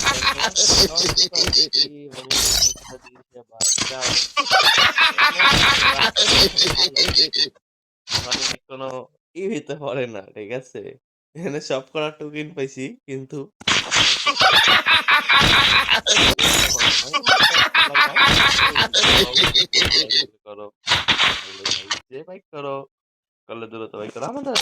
দেখেন সবকটি হলো হচ্ছে দিশে বাচ্চার কোনো মানে কোনো হইতে পারে না। ঠিক আছে? এখানে সব করা টোকেন পাইছি কিন্তু কখনো হয় নাই। তোমরা লাগাও, এই লাগাও, লাইক করো, করলে ভাই যে ভাই করো, করলে দ্রুত ভাই করো। আমাদের